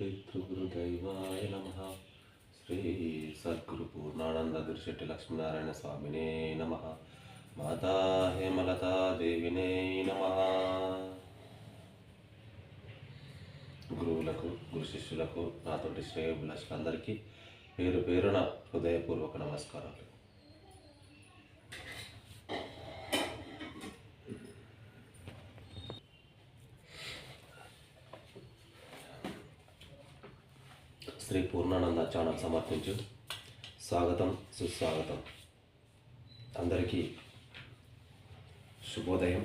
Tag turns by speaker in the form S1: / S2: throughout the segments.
S1: పితృగురుదైవాయ నమః. శ్రీ సద్గురు పూర్ణానంద దుర్శెట్టి లక్ష్మీనారాయణ స్వామినే నమః. మాతా హేమలతా దేవినే నమః. గురువులకు గురు శిష్యులకు నాతోటి శ్రేయోభిలాషులందరికీ పేరు పేరున హృదయపూర్వక నమస్కారాలు. శ్రీ పూర్ణానంద ఛానల్ సమర్పించు స్వాగతం సుస్వాగతం. అందరికీ శుభోదయం.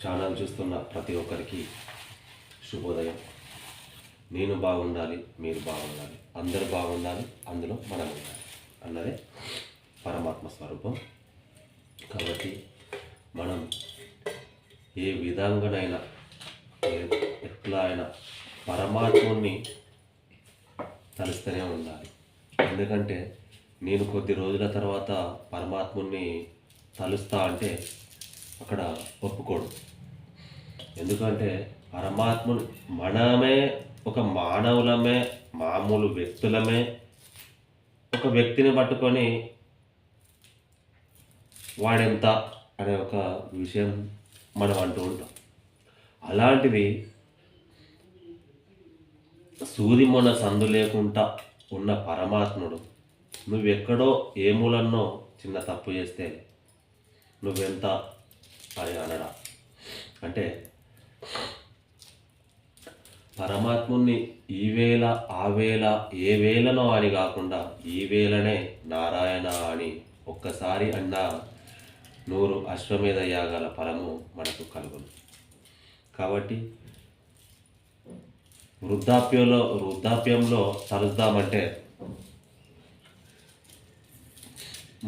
S1: ఛానల్ చూస్తున్న ప్రతి ఒక్కరికి శుభోదయం. నేను బాగుండాలి, మీరు బాగుండాలి, అందరూ బాగుండాలి, అందులో మనం ఉండాలి అన్నదే పరమాత్మ స్వరూపం. కాబట్టి మనం ఏ విధంగానైనా ఎట్లా అయినా పరమాత్ముని తలుస్తూనే ఉండాలి. ఎందుకంటే నేను కొద్ది రోజుల తర్వాత పరమాత్ముని తలుస్తా అంటే అక్కడ ఒప్పుకోడు. ఎందుకంటే పరమాత్ముని మనమే ఒక మానవులమే, మామూలు వ్యక్తులమే ఒక వ్యక్తిని పట్టుకొని వాడెంత అనే ఒక విషయం మనం అంటూ ఉంటాం. అలాంటిది సూది మొన సందు లేకుండా ఉన్న పరమాత్ముడు నువ్వెక్కడో ఏ మూలన్నో చిన్న తప్పు చేస్తే నువ్వెంత అని అనడా. అంటే పరమాత్ముని ఈ వేళ ఆ వేళ ఏ వేళనో అని కాకుండా ఈ వేళనే నారాయణ అని ఒక్కసారి అన్నా 100 అశ్వమేధ యాగాల ఫలము మనకు కలుగును. కాబట్టి వృద్ధాప్యంలో తలుద్దామంటే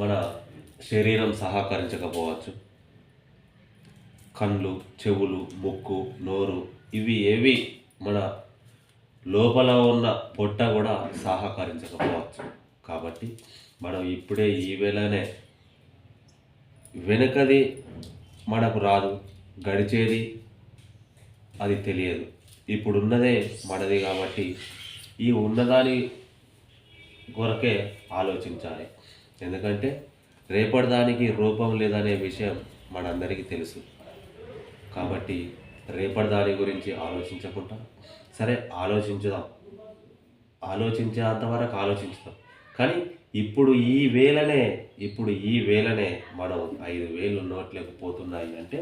S1: మన శరీరం సహకరించకపోవచ్చు. కళ్ళు, చెవులు, ముక్కు, నోరు ఇవి ఏవి మన లోపల ఉన్న పొట్ట కూడా సహకరించకపోవచ్చు. కాబట్టి మనం ఇప్పుడే ఈ వేళనే వెనుకది మనకు రాదు, గడిచేది అది తెలియదు. ఇప్పుడున్నదే మనది. కాబట్టి ఈ ఉన్నదాని కొరకే ఆలోచించాలి. ఎందుకంటే రేపటి దానికి రూపం లేదనే విషయం మనందరికీ తెలుసు. కాబట్టి రేపటి దాని గురించి ఆలోచించకుండా సరే ఆలోచించుదాం, ఆలోచించేంతవరకు ఆలోచించుదాం. కానీ ఇప్పుడు ఈ వేళనే మనం 5,000 నోట్లకు పోతున్నాయి అంటే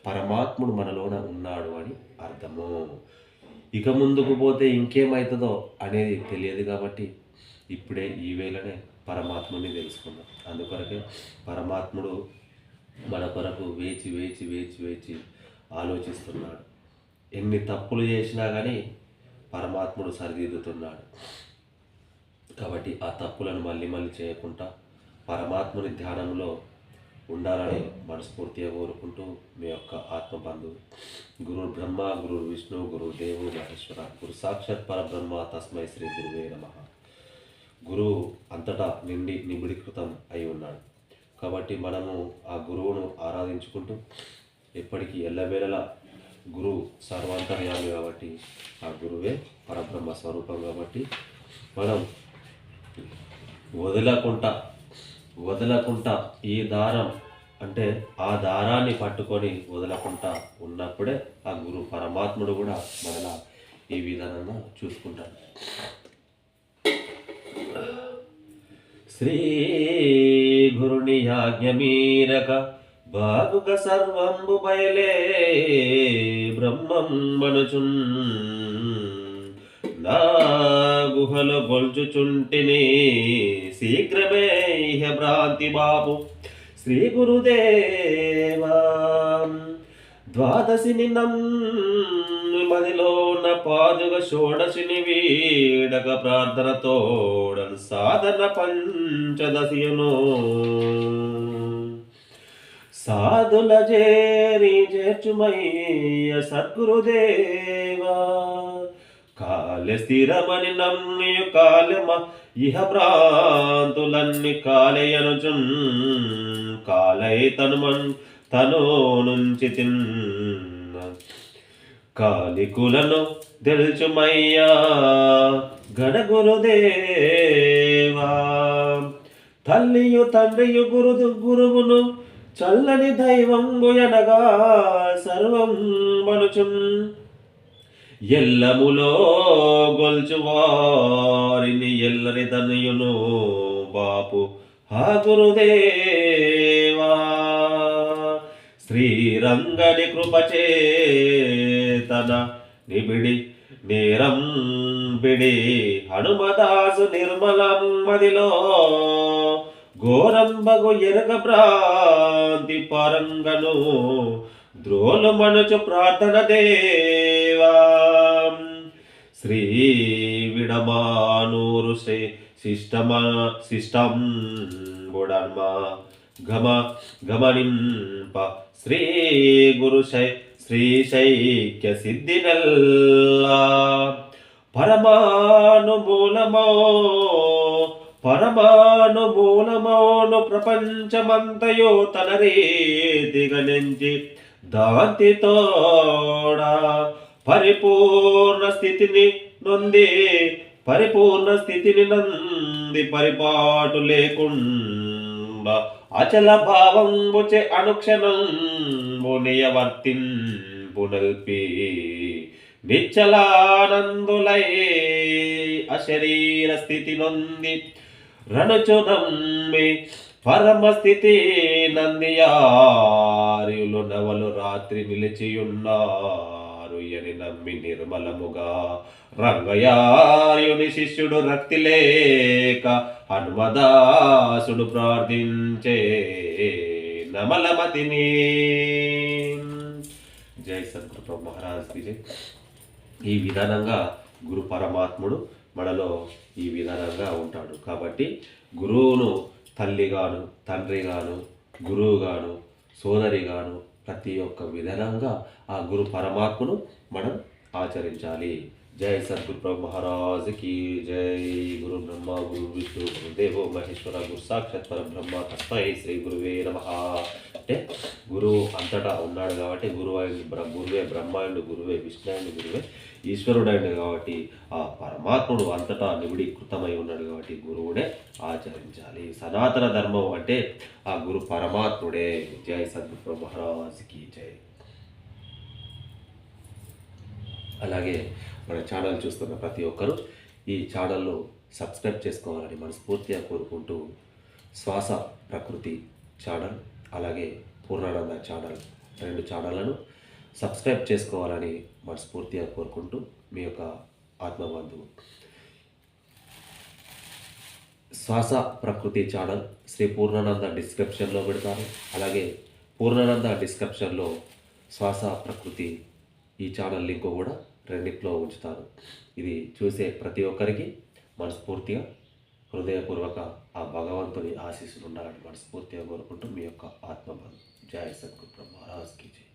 S1: పరమాత్ముడు మనలోన ఉన్నాడు అని అర్థము. ఇక ముందుకు పోతే ఇంకేమవుతుందో అనేది తెలియదు. కాబట్టి ఇప్పుడే ఈ వేళనే పరమాత్ముని తెలుసుకుందాం. అందుకొరకే పరమాత్ముడు మన కొరకు వేచి వేచి వేచి వేచి ఆలోచిస్తున్నాడు. ఎన్ని తప్పులు చేసినా కానీ పరమాత్ముడు సరిదిద్దుతున్నాడు. కాబట్టి ఆ తప్పులను మళ్ళీ చేయకుండా పరమాత్ముని ధ్యానంలో ఉండాలని మనస్ఫూర్తిగా కోరుకుంటూ మీ యొక్క ఆత్మబంధువు గురు బ్రహ్మ, గురు విష్ణు, గురు దేవు మహేశ్వర, గురు సాక్షాత్ పరబ్రహ్మ తస్మై శ్రీ గురువే నమః. గురువు అంతటా నిబిడీకృతం అయి ఉన్నాడు. కాబట్టి మనము ఆ గురువును ఆరాధించుకుంటూ ఎప్పటికీ ఎల్లవేళలా గురువు సర్వాంతర్యామి. కాబట్టి ఆ గురువే పరబ్రహ్మ స్వరూపం. కాబట్టి మనం వదలకుండా ఈ దారం అంటే ఆ దారాన్ని పట్టుకొని వదలకుండా ఉన్నప్పుడే ఆ గురు పరమాత్ముడు కూడా మనలా ఈ విధానంగా చూసుకుంటాడు. శ్రీ గురుని యాజ్ఞ మీరక బాగుక సర్వంబు బయలే బ్రహ్మం మనుచున్ నా గుహలో గొల్చుచుంటిని శీఘ్రమే ఇహ భ్రాంతి బాబు శ్రీ గురుదేవా. ద్వాదశిని మదిలోన పాదుగ షోడశిని వీడక ప్రార్థనతోడను సాధన పంచదశియను సాధుల చేర్చుమయ్య సద్గురుదేవా. కాలే స్థిరమని నమ్మియు కాలెమ ఇహ భ్రాంతులన్నీ కాలేయనుచున్ కాలై తను నుంచి తిన్న కాలికులను తెలుచుమయ్యా గణ గురుదేవా. తల్లియు తండ్రియు గురువును చల్లని దైవంబు ఎనగా సర్వం మనుచున్ ఎల్లములో గొల్చువారిని ఎల్లని తనయును బాపు హా గురుదేవా. శ్రీరంగని కృపచేతన నిబిడి నేరం బిడి హనుమదాసు నిర్మలం మదిలో ఘోరంబగు ఎరగ భ్రాంతి పరంగను ద్రోలు మనుచు ప్రార్థన దేవా. శ్రీ విడమానూరు శ్రీ శిష్టం బుడన్మా గమనింప శ్రీ గురు శ్రీ శైక్య సిద్ధినల్లా పరమాను మూలమోను ప్రపంచమంతయో తన రీతిగా నెంచి దాంతితోడా పరిపూర్ణ స్థితిని నొంది పరిపాటు లేకుండా అచల భావంబుచే అనుక్షణం నియవర్తింపునల్పి నిచ్చలానందులై అశరీర స్థితి నొంది రణచు నమ్మి పరమస్థితి నందియార్యులు నవలు రాత్రి నిలిచియున్నారు అని నమ్మి నిర్మలముగా రంగయార్యుని శిష్యుడు రక్తి లేక హనుమదాసుడు ప్రార్థించే నమలమతిని. జై సద్గురు మహారాజ్ కి జై. ఈ విధానంగా గురు పరమాత్ముడు మనలో ఈ విధానంగా ఉంటాడు. కాబట్టి గురువును తల్లిగాను తండ్రిగాను గురువుగాను సోదరిగాను ప్రతి ఒక్క విధానంగా ఆ గురు పరమాత్మను మనం ఆచరించాలి. జై సద్గురు మహారాజ్ కి జై. గురు బ్రహ్మ గురు విష్ణు గురుదేవో మహేశ్వర గురు సాక్షాత్ పరబ్రహ్మ తస్మై శ్రీ గురువే నమః. అంటే గురువు అంతటా ఉన్నాడు కాబట్టి గురువే బ్రహ్మాయుడు గురువే విష్ణుడు గురువే ఈశ్వరుడైన కాబట్టి ఆ పరమాత్ముడు అంతటా నిబిడీకృతమై ఉన్నాడు కాబట్టి గురువునే ఆచరించాలి. సనాతన ధర్మం అంటే ఆ గురు పరమాత్ముడే. జై సద్గురు మహారాజ్కి జై. అలాగే మన ఛానల్ చూస్తున్న ప్రతి ఒక్కరూ ఈ ఛానల్ను సబ్స్క్రైబ్ చేసుకోవాలని మనస్ఫూర్తిగా కోరుకుంటూ శ్వాస ప్రకృతి ఛానల్ అలాగే పూర్ణానంద ఛానల్ 2 ఛానళ్లను సబ్స్క్రైబ్ చేసుకోవాలని మనస్ఫూర్తిగా కోరుకుంటూ మీ యొక్క ఆత్మబంధువు. శ్వాస ప్రకృతి ఛానల్ శ్రీ పూర్ణానంద డిస్క్రిప్షన్లో పెడతాను. అలాగే పూర్ణానంద డిస్క్రిప్షన్లో శ్వాస ప్రకృతి ఈ ఛానల్ లింక్ కూడా రెండిట్లో ఉంచుతాను. ఇది చూసే ప్రతి ఒక్కరికి మనస్ఫూర్తిగా హృదయపూర్వక ఆ భగవంతుని ఆశీస్సులు ఉండాలని మనస్ఫూర్తిగా కోరుకుంటూ మీ యొక్క ఆత్మబంధు. జై సద్గురు మహారాజ్ కి జై.